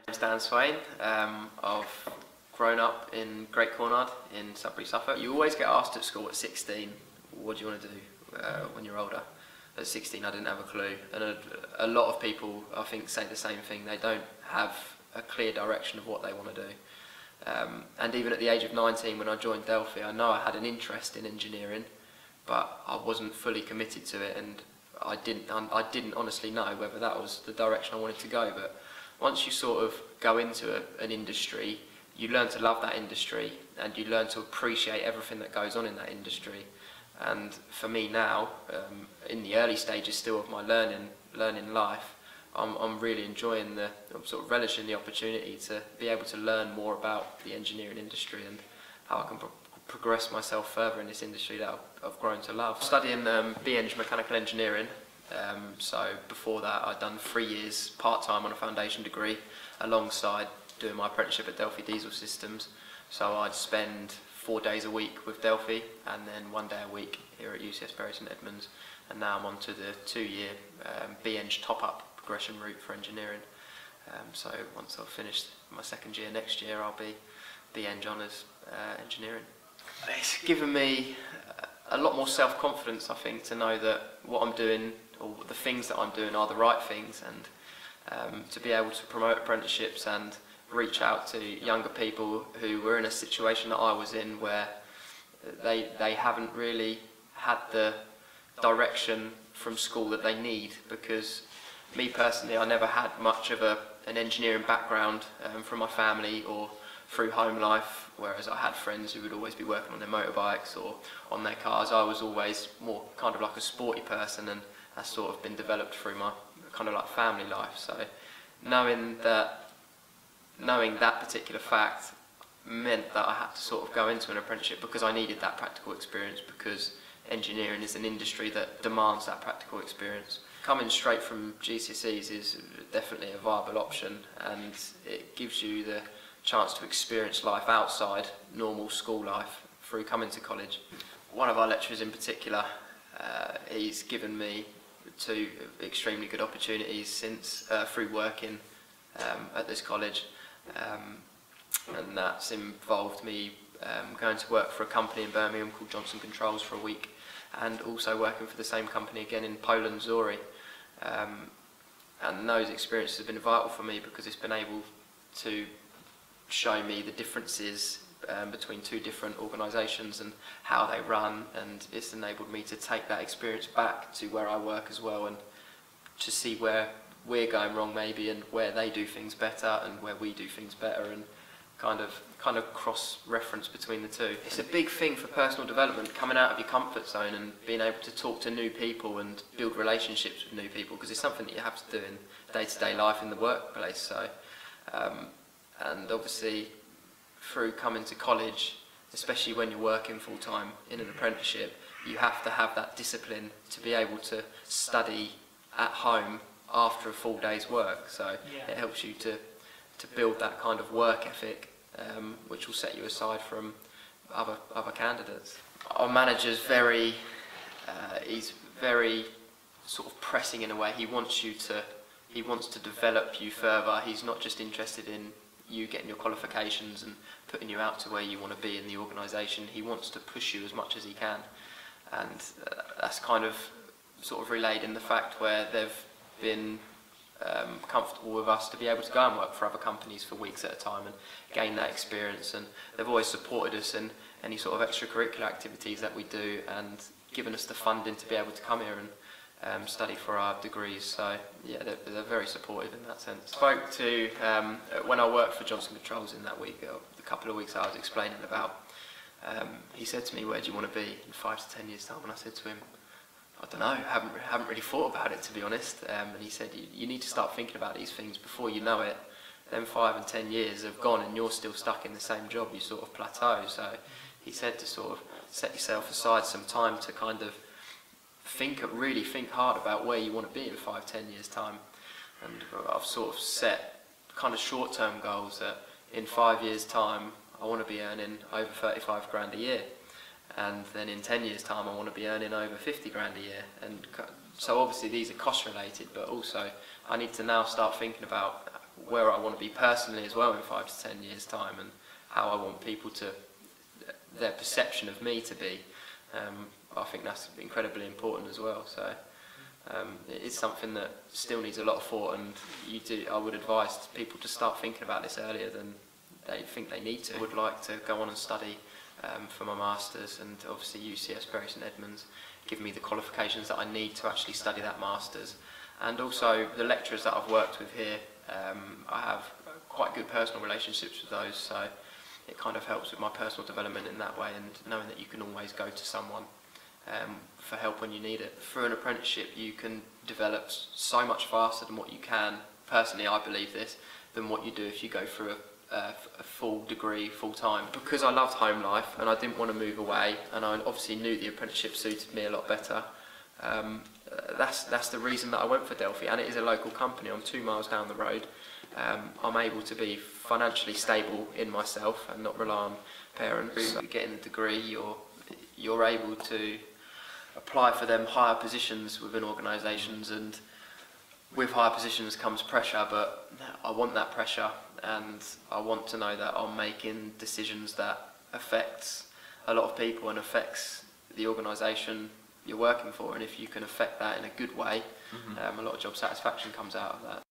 I'm Swain. I've grown up in Great Cornard in Sudbury, Suffolk. You always get asked at school at 16, what do you want to do when you're older? At 16 I didn't have a clue, and a lot of people I think say the same thing. They don't have a clear direction of what they want to do. And even at the age of 19 when I joined Delphi, I know I had an interest in engineering, but I wasn't fully committed to it, and I didn't honestly know whether that was the direction I wanted to go. But once you sort of go into an industry, you learn to love that industry and you learn to appreciate everything that goes on in that industry. And for me now, in the early stages still of my learning life, I'm really enjoying I'm sort of relishing the opportunity to be able to learn more about the engineering industry and how I can progress myself further in this industry that I've grown to love. Studying BEng mechanical engineering. So before that I'd done 3 years part-time on a foundation degree alongside doing my apprenticeship at Delphi Diesel Systems. So I'd spend 4 days a week with Delphi and then 1 day a week here at UCS Bury St Edmunds, and now I'm on to the 2-year BEng top-up progression route for engineering. So once I've finished my 2nd year next year, I'll be BEng Honours engineering. It's given me a lot more self-confidence, I think, to know that what I'm doing, or the things that I'm doing, are the right things, and to be able to promote apprenticeships and reach out to younger people who were in a situation that I was in, where they haven't really had the direction from school that they need. Because me personally, I never had much of an engineering background from my family or through home life, whereas I had friends who would always be working on their motorbikes or on their cars. I was always more kind of like a sporty person, and that's sort of been developed through my kind of like family life. So knowing that particular fact meant that I had to sort of go into an apprenticeship because I needed that practical experience, because engineering is an industry that demands that practical experience. Coming straight from GCSEs is definitely a viable option, and it gives you the chance to experience life outside normal school life through coming to college. One of our lecturers in particular, he's given me 2 extremely good opportunities since through working at this college, and that's involved me going to work for a company in Birmingham called Johnson Controls for a week, and also working for the same company again in Poland, Zori. And those experiences have been vital for me because it's been able to show me the differences between 2 different organisations and how they run, and it's enabled me to take that experience back to where I work as well, and to see where we're going wrong maybe, and where they do things better and where we do things better, and kind of cross-reference between the 2. It's a big thing for personal development, coming out of your comfort zone and being able to talk to new people and build relationships with new people, because it's something that you have to do in day-to-day life in the workplace. So and obviously through coming to college, especially when you're working full-time in an apprenticeship, you have to have that discipline to be able to study at home after a full day's work. So it helps you to build that kind of work ethic, which will set you aside from other candidates. Our manager's he's very sort of pressing in a way. He wants to develop you further. He's not just interested in you getting your qualifications and putting you out to where you want to be in the organisation. He wants to push you as much as he can, and that's kind of sort of relayed in the fact where they've been comfortable with us to be able to go and work for other companies for weeks at a time and gain that experience, and they've always supported us in any sort of extracurricular activities that we do, and given us the funding to be able to come here and study for our degrees. So yeah, they're very supportive in that sense. Spoke to, when I worked for Johnson Controls in that week, the couple of weeks I was explaining about, he said to me, where do you want to be in 5 to 10 years time? And I said to him, I don't know, haven't really thought about it, to be honest. And he said, you need to start thinking about these things before you know it. Then 5 and 10 years have gone and you're still stuck in the same job, you sort of plateau. So he said to sort of set yourself aside some time to kind of really think hard about where you want to be in 5, 10 years time. And I've sort of set kind of short-term goals that in 5 years time I want to be earning over 35 grand a year, and then in 10 years time I want to be earning over 50 grand a year. And so obviously these are cost related, but also I need to now start thinking about where I want to be personally as well in 5 to 10 years' time, and how I want people to, their perception of me to be. I think that's incredibly important as well. So it is something that still needs a lot of thought, and I would advise people to start thinking about this earlier than they think they need to. I would like to go on and study for my Masters, and obviously UCS Bury St Edmunds give me the qualifications that I need to actually study that Masters. And also the lecturers that I've worked with here, I have quite good personal relationships with those, so it kind of helps with my personal development in that way, and knowing that you can always go to someone for help when you need it. Through an apprenticeship you can develop so much faster than what you can, personally I believe this, than what you do if you go through a full degree, full time. Because I loved home life and I didn't want to move away, and I obviously knew the apprenticeship suited me a lot better, that's the reason that I went for Delphi, and it is a local company. I'm 2 miles down the road. I'm able to be financially stable in myself and not rely on parents. Getting the degree, you're able to apply for them higher positions within organisations, and with higher positions comes pressure, but I want that pressure, and I want to know that I'm making decisions that affects a lot of people and affects the organisation you're working for, and if you can affect that in a good way, a lot of job satisfaction comes out of that.